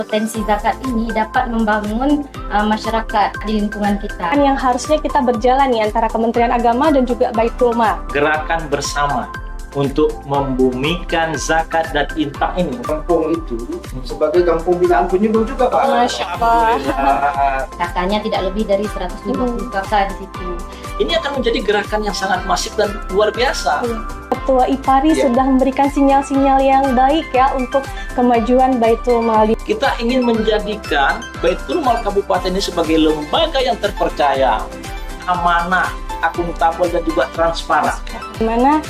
Potensi zakat ini dapat membangun masyarakat di lingkungan kita. Yang harusnya kita berjalan nih antara Kementerian Agama dan juga Baitul Mal. Gerakan bersama untuk membumikan zakat dan infak ini. Kampung itu sebagai kampung binaan penyuluh juga, Pak. Masya Allah. Kakaknya tidak lebih dari 150 kakak di situ. Ini akan menjadi gerakan yang sangat masif dan luar biasa. Ketua IPARI sudah memberikan sinyal-sinyal yang baik ya untuk kemajuan Baitul Mal. Kita ingin menjadikan Baitul Mal Kabupaten ini sebagai lembaga yang terpercaya, amanah, akuntabel dan juga transparan. Dimana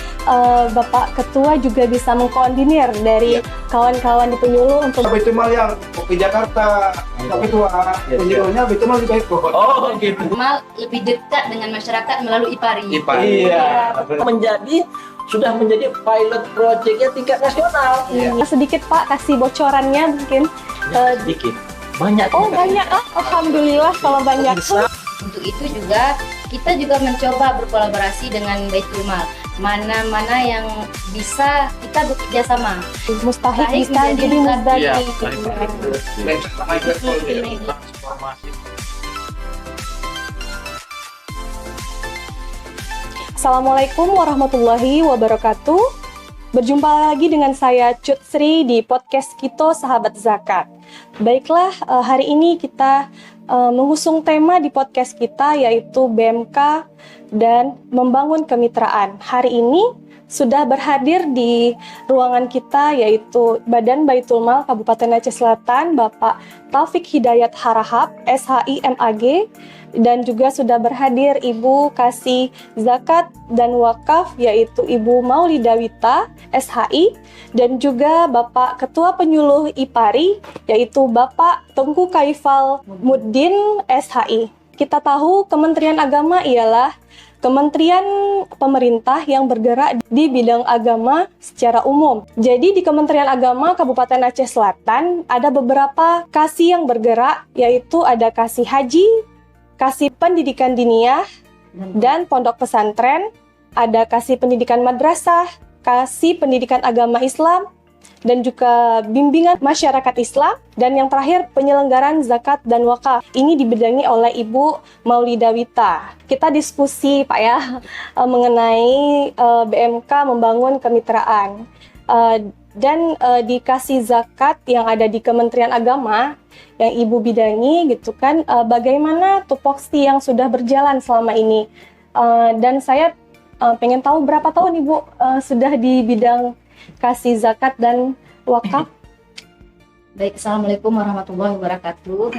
Bapak Ketua juga bisa mengkoordinir dari kawan-kawan di penyuluh untuk Baitul Mal yang ke Jakarta, tapi Ketua penyuluhnya Baitul Mal juga ikut. Oh gitu. Mal lebih dekat dengan masyarakat melalui IPARI. Iya. Sudah menjadi pilot projectnya tingkat nasional. sedikit Pak kasih bocorannya mungkin. Sedikit. Banyak. Oh banyak, alhamdulillah kalau banyak. Untuk itu juga kita juga mencoba berkolaborasi dengan Baitul Mal. Mana-mana yang bisa kita bekerja sama. Mustahil bisa menjadi jadi mustahil. Transformasi. Assalamualaikum warahmatullahi wabarakatuh. Berjumpa lagi dengan saya Cut Sri di podcast Kito Sahabat Zakat. Baiklah, hari ini kita mengusung tema di podcast kita yaitu BMK dan membangun kemitraan. Hari ini sudah berhadir di ruangan kita yaitu Badan Baitul Mal Kabupaten Aceh Selatan, Bapak Taufik Hidayat Harahap, SHI MAG, dan juga sudah berhadir Ibu Kasih Zakat dan Wakaf yaitu Ibu Maulida Wita, SHI, dan juga Bapak Ketua Penyuluh IPARI yaitu Bapak Tengku Kaifal Muddin, SHI. Kita tahu Kementerian Agama ialah kementerian pemerintah yang bergerak di bidang agama secara umum. Jadi di Kementerian Agama Kabupaten Aceh Selatan ada beberapa kasih yang bergerak, yaitu ada kasih haji, kasih pendidikan diniyah, dan pondok pesantren, ada kasih pendidikan madrasah, kasih pendidikan agama Islam, dan juga bimbingan masyarakat Islam, dan yang terakhir penyelenggaraan zakat dan wakaf. Ini dibidangi oleh Ibu Maulida Wita. Kita diskusi Pak ya mengenai BMK membangun kemitraan. Dan dikasih zakat yang ada di Kementerian Agama yang Ibu bidangi gitu kan, bagaimana tupoksi yang sudah berjalan selama ini. Dan saya pengen tahu berapa tahun Ibu sudah di bidang kasih zakat dan wakaf. Baik, Assalamualaikum warahmatullahi wabarakatuh.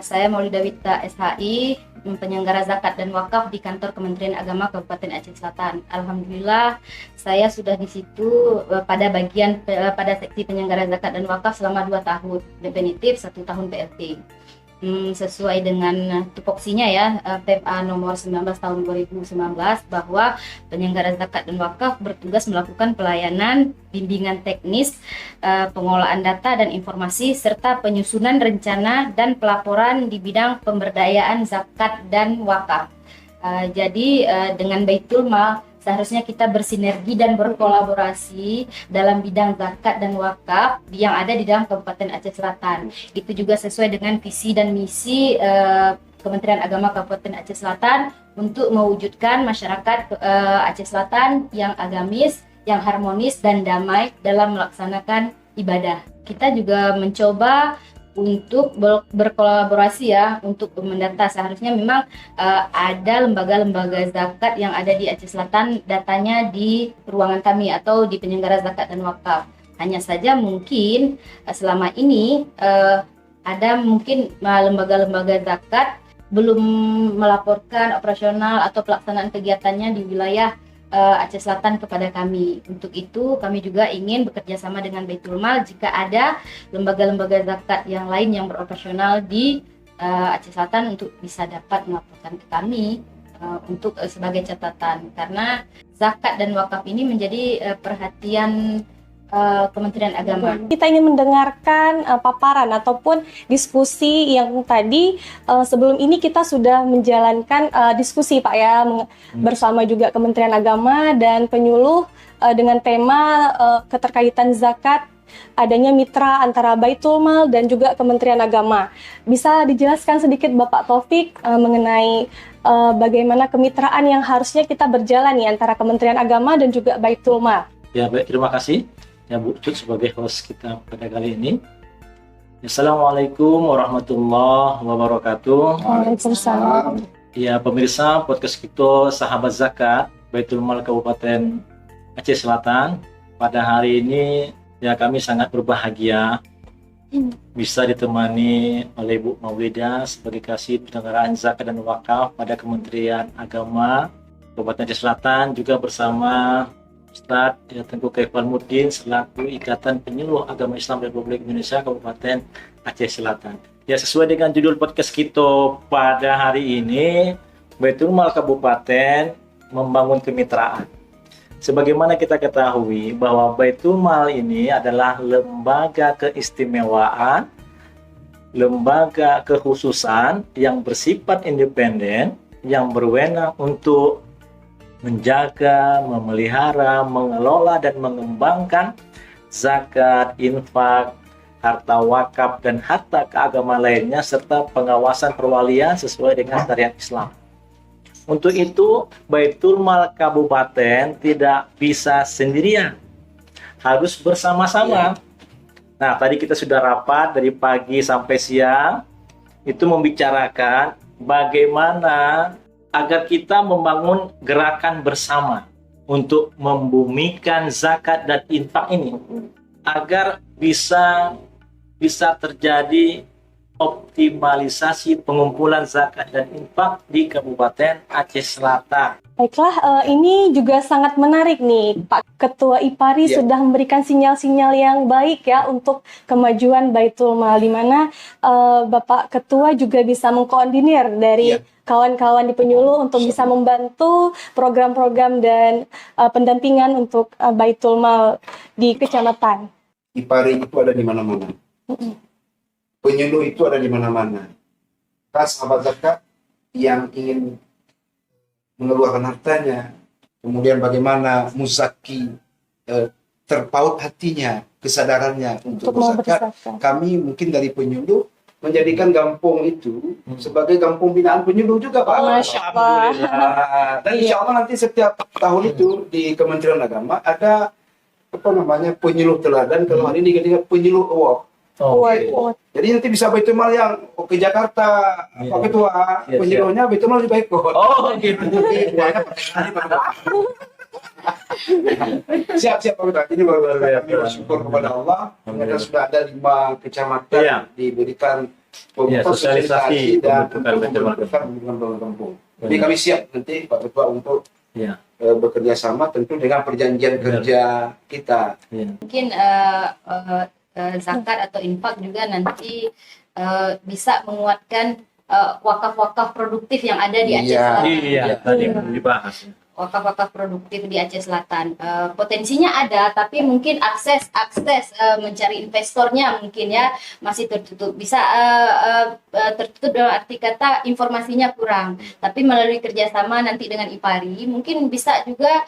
Saya Maulida Wita, SHI, penyelenggara zakat dan wakaf di kantor Kementerian Agama Kabupaten Aceh Selatan. Alhamdulillah, saya sudah di situ pada seksi penyelenggara zakat dan wakaf selama 2 tahun, definitif 1 tahun PLT. Sesuai dengan tupoksinya ya, PMA nomor 19 tahun 2019 bahwa penyelenggara zakat dan wakaf bertugas melakukan pelayanan, bimbingan teknis, pengolahan data dan informasi, serta penyusunan rencana dan pelaporan di bidang pemberdayaan zakat dan wakaf. Jadi dengan Baitul Mal seharusnya kita bersinergi dan berkolaborasi dalam bidang zakat dan wakaf yang ada di dalam Kabupaten Aceh Selatan. Itu juga sesuai dengan visi dan misi Kementerian Agama Kabupaten Aceh Selatan untuk mewujudkan masyarakat Aceh Selatan yang agamis, yang harmonis dan damai dalam melaksanakan ibadah. Kita juga mencoba untuk berkolaborasi ya, untuk mendata. Seharusnya memang ada lembaga-lembaga zakat yang ada di Aceh Selatan, datanya di ruangan kami atau di penyelenggara zakat dan wakaf. Hanya saja mungkin selama ini ada mungkin lembaga-lembaga zakat belum melaporkan operasional atau pelaksanaan kegiatannya di wilayah Aceh Selatan kepada kami. Untuk itu kami juga ingin bekerja sama dengan Baitul Mal jika ada lembaga-lembaga zakat yang lain yang beroperasional di Aceh Selatan untuk bisa dapat melaporkan ke kami untuk sebagai catatan, karena zakat dan wakaf ini menjadi perhatian Kementerian Agama. Kita ingin mendengarkan paparan ataupun diskusi yang tadi. Sebelum ini kita sudah menjalankan diskusi Pak ya, bersama juga Kementerian Agama dan penyuluh dengan tema keterkaitan zakat adanya mitra antara Baitul Mal dan juga Kementerian Agama. Bisa dijelaskan sedikit Bapak Taufik mengenai bagaimana kemitraan yang harusnya kita berjalan nih antara Kementerian Agama dan juga Baitul Mal? Ya baik, terima kasih ya Bu Cut sebagai host kita pada kali ini. Assalamualaikum warahmatullahi wabarakatuh. Waalaikumsalam. Ya pemirsa podcast kita Sahabat Zakat Baitul Mal Kabupaten Aceh Selatan, pada hari ini ya kami sangat berbahagia bisa ditemani oleh Bu Maulidah sebagai kasih penyelenggaraan zakat dan wakaf pada Kementerian Agama Kabupaten Aceh Selatan, juga bersama Ustadz Tengku Kefalmuddin selaku Ikatan Penyuluh Agama Islam Republik Indonesia Kabupaten Aceh Selatan. Ya, sesuai dengan judul podcast kita pada hari ini, Baitul Mal Kabupaten membangun kemitraan. Sebagaimana kita ketahui bahwa Baitul Mal ini adalah lembaga keistimewaan, lembaga kekhususan yang bersifat independen, yang berwenang untuk menjaga, memelihara, mengelola, dan mengembangkan zakat, infak, harta wakaf, dan harta keagamaan lainnya, serta pengawasan perwalian sesuai dengan syariat Islam. Untuk itu, Baitul Mal Kabupaten tidak bisa sendirian, harus bersama-sama. Nah, tadi kita sudah rapat dari pagi sampai siang, itu membicarakan bagaimana agar kita membangun gerakan bersama untuk membumikan zakat dan infak ini, agar bisa terjadi optimalisasi pengumpulan zakat dan infak di Kabupaten Aceh Selatan. Baiklah, ini juga sangat menarik nih, Pak Ketua IPARI sudah memberikan sinyal-sinyal yang baik ya untuk kemajuan Baitul Mal, di mana Bapak Ketua juga bisa mengkoordinir dari kawan-kawan di penyuluh untuk bisa membantu program-program dan pendampingan untuk Baitul Mal di kecamatan. IPARI itu ada di mana-mana. Penyuluh itu ada di mana-mana. Sahabat zakat yang ingin mengeluarkan hartanya, kemudian bagaimana muzaki terpaut hatinya, kesadarannya untuk berzakat. Kami mungkin dari penyuluh menjadikan Gampong itu sebagai Gampong binaan penyuluh juga, Pak. Masya Allah. Dan insya Allah nanti setiap tahun itu di Kementerian Agama ada penyuluh teladan. Kalau hari ini kita penyuluh award. Jadi nanti bisa Baitul Mal yang ke Jakarta, Pak Ketua, penyuluhnya Baitul Mal di Baikot. Oh gitu. Siap Pak Ketua. Ini baru kami bersyukur kepada Allah. Ternyata sudah ada 5 kecamatan diberikan sosialisasi dan pembentukan kampung. Jadi kami siap nanti Pak Ketua untuk bekerja sama tentu dengan perjanjian kerja kita. Mungkin zakat atau infak juga nanti bisa menguatkan wakaf-wakaf produktif yang ada di Aceh Selatan. Iya, tadi dibahas. Wakaf-wakaf produktif di Aceh Selatan. Potensinya ada, tapi mungkin akses mencari investornya mungkin ya masih tertutup. Bisa tertutup dalam arti kata informasinya kurang. Tapi melalui kerjasama nanti dengan IPARI mungkin bisa juga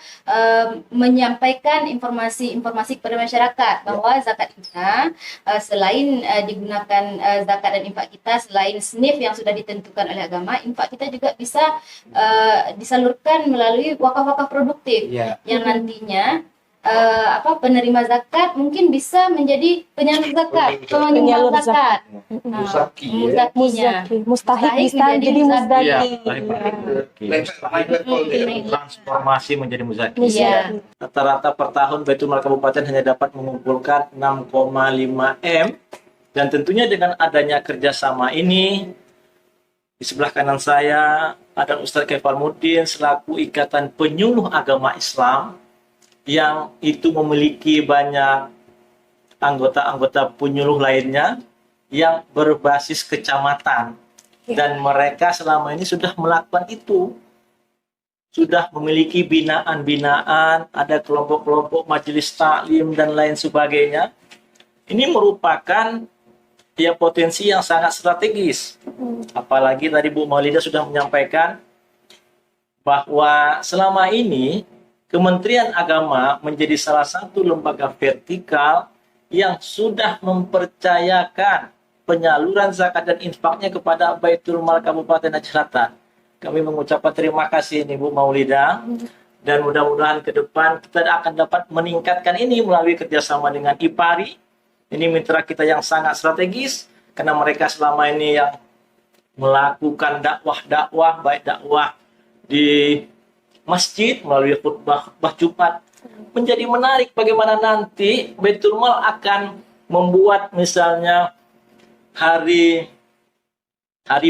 menyampaikan informasi kepada masyarakat bahwa zakat kita selain digunakan zakat dan infak kita, selain SNIF yang sudah ditentukan oleh agama, infak kita juga bisa disalurkan melalui wakaf-wakaf produktif yang nantinya penerima zakat mungkin bisa menjadi penyalur zakat, penyalur zakat. Mustahik bisa jadi muzaki. Transformasi menjadi muzaki. Rata-rata per tahun Baitul Mal Kabupaten hanya dapat mengumpulkan 6,5 M, dan tentunya dengan adanya kerjasama ini, di sebelah kanan saya ada Ustadz Kefalmuddin selaku Ikatan Penyuluh Agama Islam, yang itu memiliki banyak anggota-anggota penyuluh lainnya yang berbasis kecamatan. Dan mereka selama ini sudah melakukan itu. Sudah memiliki binaan-binaan, ada kelompok-kelompok majelis taklim dan lain sebagainya. Ini merupakan potensi yang sangat strategis. Apalagi tadi Bu Maulidah sudah menyampaikan bahwa selama ini Kementerian Agama menjadi salah satu lembaga vertikal yang sudah mempercayakan penyaluran zakat dan infaknya kepada Baitul Mal Kabupaten Aceh Selatan. Kami mengucapkan terima kasih nih Bu Maulida, dan mudah-mudahan ke depan kita akan dapat meningkatkan ini melalui kerjasama dengan IPARI. Ini mitra kita yang sangat strategis, karena mereka selama ini yang melakukan dakwah-dakwah, baik dakwah di masjid melalui khutbah Jumat. Menjadi menarik bagaimana nanti Baitul Mal akan membuat misalnya hari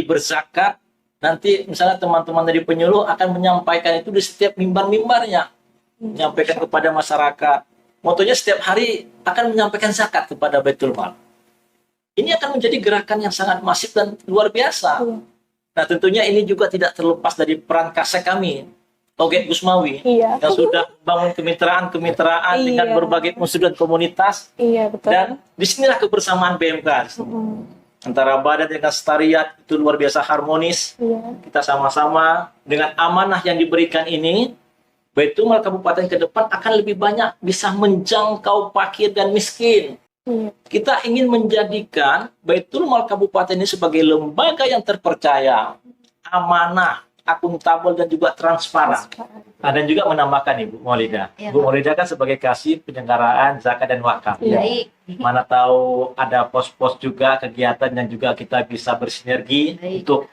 berzakat, nanti misalnya teman-teman dari penyuluh akan menyampaikan itu di setiap mimbar-mimbarnya, menyampaikan kepada masyarakat. Motonya setiap hari akan menyampaikan zakat kepada Baitul Mal. Ini akan menjadi gerakan yang sangat masif dan luar biasa. Nah, tentunya ini juga tidak terlepas dari peran kasek kami, Toget Gusmawi, yang sudah bangun kemitraan dengan berbagai unsur dan komunitas. Betul. Dan disinilah kebersamaan BMK. Antara Badan dengan Setariat itu luar biasa harmonis. Kita sama-sama dengan amanah yang diberikan ini, Baitul Mal Kabupaten ke depan akan lebih banyak bisa menjangkau fakir dan miskin. Kita ingin menjadikan Baitul Mal Kabupaten ini sebagai lembaga yang terpercaya, amanah, akuntabel, dan juga transparan. Nah, dan juga menambahkan Ibu Maulida. Bu Maulida kan sebagai kasih penyelenggaraan zakat dan wakaf. Baik. Mana tahu ada pos-pos juga kegiatan yang juga kita bisa bersinergi untuk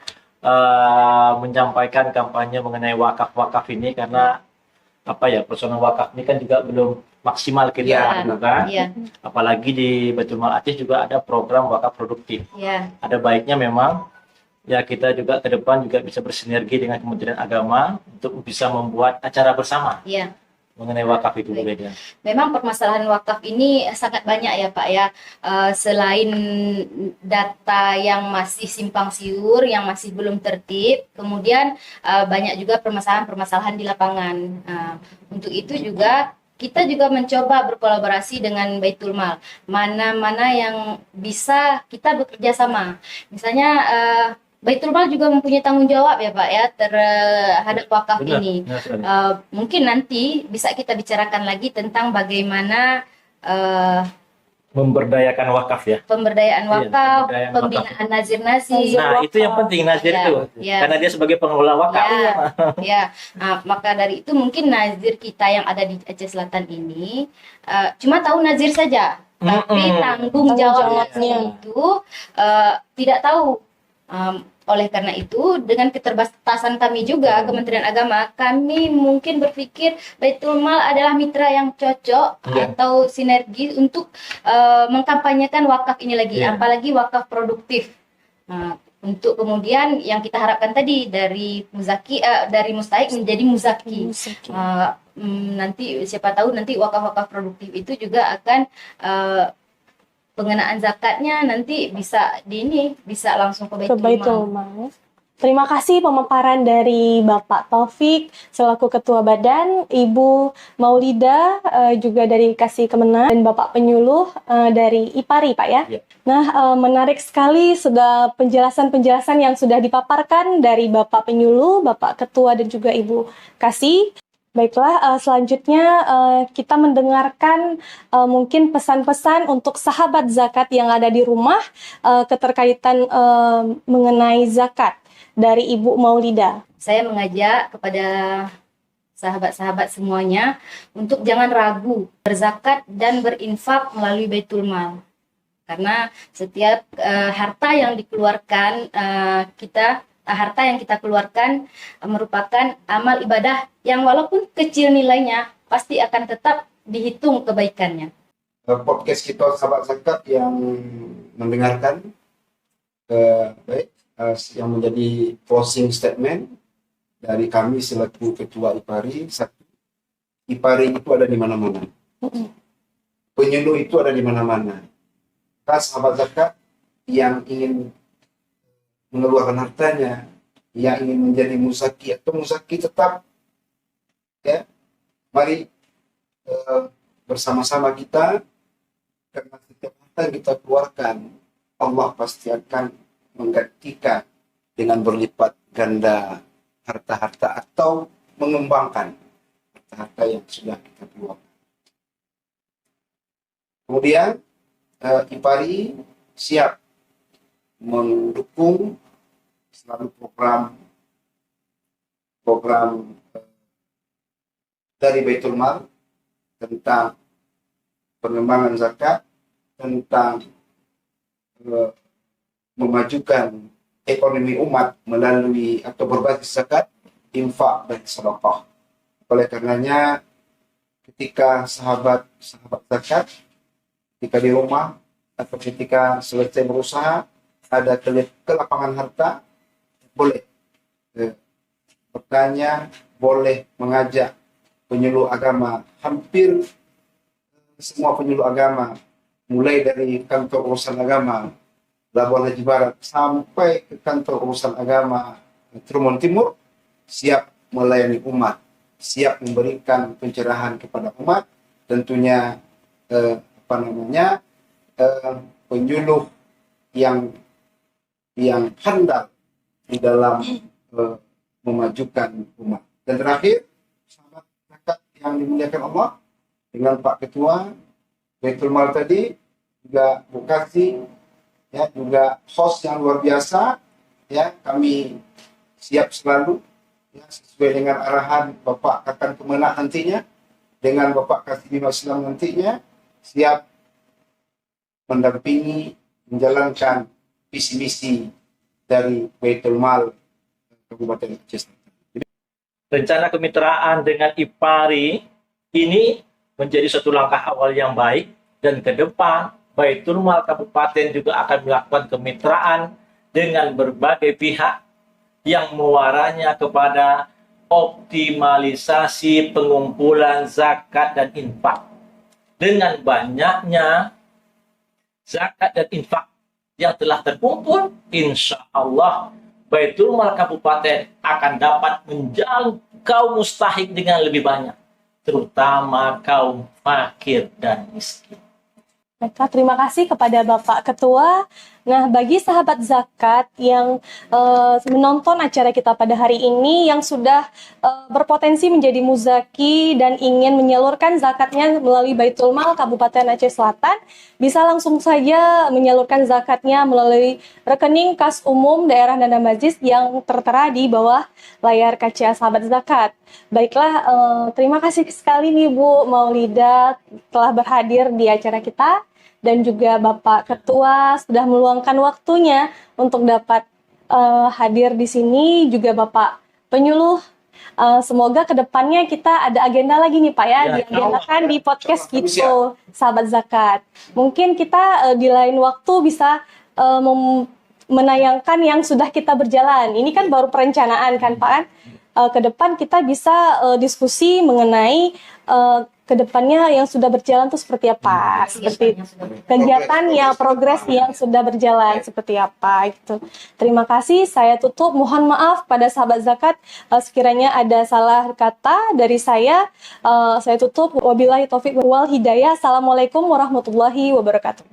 menyampaikan kampanye mengenai wakaf-wakaf ini, karena personal wakaf ini kan juga belum maksimal kita lakukan. Apalagi di Baitul Mal Aceh juga ada program wakaf produktif. Ada baiknya memang ya kita juga ke depan juga bisa bersinergi dengan Kementerian Agama untuk bisa membuat acara bersama mengenai wakaf itu berbeda. Memang permasalahan wakaf ini sangat banyak ya Pak ya. Selain data yang masih simpang siur, yang masih belum tertib, kemudian banyak juga permasalahan-permasalahan di lapangan. Untuk itu juga kita juga mencoba berkolaborasi dengan Baitul Mal. Mana-mana yang bisa kita bekerja sama. Misalnya Baitul Mal juga mempunyai tanggung jawab ya Pak ya terhadap wakaf ini. Mungkin nanti bisa kita bicarakan lagi tentang bagaimana memberdayakan wakaf ya. Pemberdayaan wakaf, pembinaan nazir-nazir. Nah, itu yang penting nazir itu. Karena dia sebagai pengelola wakaf. Nah, maka dari itu mungkin nazir kita yang ada di Aceh Selatan ini cuma tahu nazir saja, tapi tanggung jawabnya itu tidak tahu. Oleh karena itu, dengan keterbatasan kami juga, Kementerian Agama, kami mungkin berpikir Baitul Mal adalah mitra yang cocok atau sinergi untuk mengkampanyekan wakaf ini lagi, apalagi wakaf produktif. Untuk kemudian yang kita harapkan tadi dari mustahik menjadi muzaki. Nanti siapa tahu nanti wakaf-wakaf produktif itu juga akan pengenaan zakatnya nanti bisa langsung ke Baitul Mal. Terima kasih pemaparan dari Bapak Taufik selaku Ketua Badan, Ibu Maulida juga dari Kasih Kemenang, dan Bapak Penyuluh dari IPARI Pak ya. Nah, menarik sekali sudah penjelasan-penjelasan yang sudah dipaparkan dari Bapak Penyuluh, Bapak Ketua, dan juga Ibu Kasih. Baiklah, selanjutnya kita mendengarkan mungkin pesan-pesan untuk sahabat zakat yang ada di rumah keterkaitan mengenai zakat dari Ibu Maulida. Saya mengajak kepada sahabat-sahabat semuanya untuk jangan ragu berzakat dan berinfak melalui Baitul Mal. Karena setiap harta yang dikeluarkan harta yang kita keluarkan merupakan amal ibadah yang walaupun kecil nilainya pasti akan tetap dihitung kebaikannya. Podcast kita sahabat zakat yang mendengarkan yang menjadi closing statement dari kami selaku Ketua IPARI. Satu, IPARI itu ada di mana-mana. Penyuluh itu ada di mana-mana. Sahabat zakat yang ingin mengeluarkan hartanya, yang ingin menjadi muzaki atau muzaki tetap, ya, mari bersama-sama kita, karena setiap harta yang kita keluarkan, Allah pasti akan menggantikan dengan berlipat ganda harta-harta atau mengembangkan harta-harta yang sudah kita keluarkan. Kemudian IPARI siap mendukung selalu program dari Baitul Mal tentang pengembangan zakat, tentang memajukan ekonomi umat melalui atau berbasis zakat, infak dan sedekah. Oleh karenanya, ketika sahabat zakat, ketika di rumah atau ketika selesai berusaha ada kelapangan harta, boleh bertanya, boleh mengajak penyuluh agama. Hampir semua penyuluh agama, mulai dari kantor urusan agama Labuan Haji Barat sampai ke kantor urusan agama Trumon Timur, siap melayani umat, siap memberikan pencerahan kepada umat. Tentunya penyuluh yang handal di dalam memajukan umat. Dan terakhir, sahabat zakat yang dimuliakan Allah, dengan Pak Ketua Baitul Mal tadi, juga Bu Kasih, ya, juga host yang luar biasa, ya, kami siap selalu, ya, sesuai dengan arahan Bapak Kakan Kemenak nantinya, dengan Bapak Kasih Bima Islam nantinya, siap mendampingi, menjalankan visi misi dari Baitul Mal Kabupaten Aceh. Rencana kemitraan dengan IPARI ini menjadi suatu langkah awal yang baik, dan ke depan Baitul Mal Kabupaten juga akan melakukan kemitraan dengan berbagai pihak yang muaranya kepada optimalisasi pengumpulan zakat dan infak. Dengan banyaknya zakat dan infak yang telah terkumpul, insya Allah Baitul Mal Kabupaten akan dapat menjangkau mustahik dengan lebih banyak, terutama kaum fakir dan miskin. Baiklah, terima kasih kepada Bapak Ketua. Nah, bagi sahabat zakat yang menonton acara kita pada hari ini, yang sudah berpotensi menjadi muzaki dan ingin menyalurkan zakatnya melalui Baitul Mal Kabupaten Aceh Selatan, bisa langsung saja menyalurkan zakatnya melalui rekening kas umum daerah Nanda Majis yang tertera di bawah layar kaca sahabat zakat. Baiklah, terima kasih sekali nih Bu Maulida telah berhadir di acara kita, dan juga Bapak Ketua sudah meluangkan waktunya untuk dapat hadir di sini, juga Bapak Penyuluh. Semoga kedepannya kita ada agenda lagi nih Pak ya, diagendakan di podcast kita sahabat zakat. Mungkin kita di lain waktu bisa menayangkan yang sudah kita berjalan. Ini kan baru perencanaan kan Pak kan? Ke depan kita bisa diskusi mengenai kedepannya yang sudah berjalan itu seperti apa, seperti kegiatan yang progres yang sudah berjalan seperti apa gitu. Terima kasih, saya tutup. Mohon maaf pada sahabat zakat sekiranya ada salah kata dari saya. Saya tutup. Wabillahi taufiq wal hidayah. Assalamualaikum warahmatullahi wabarakatuh.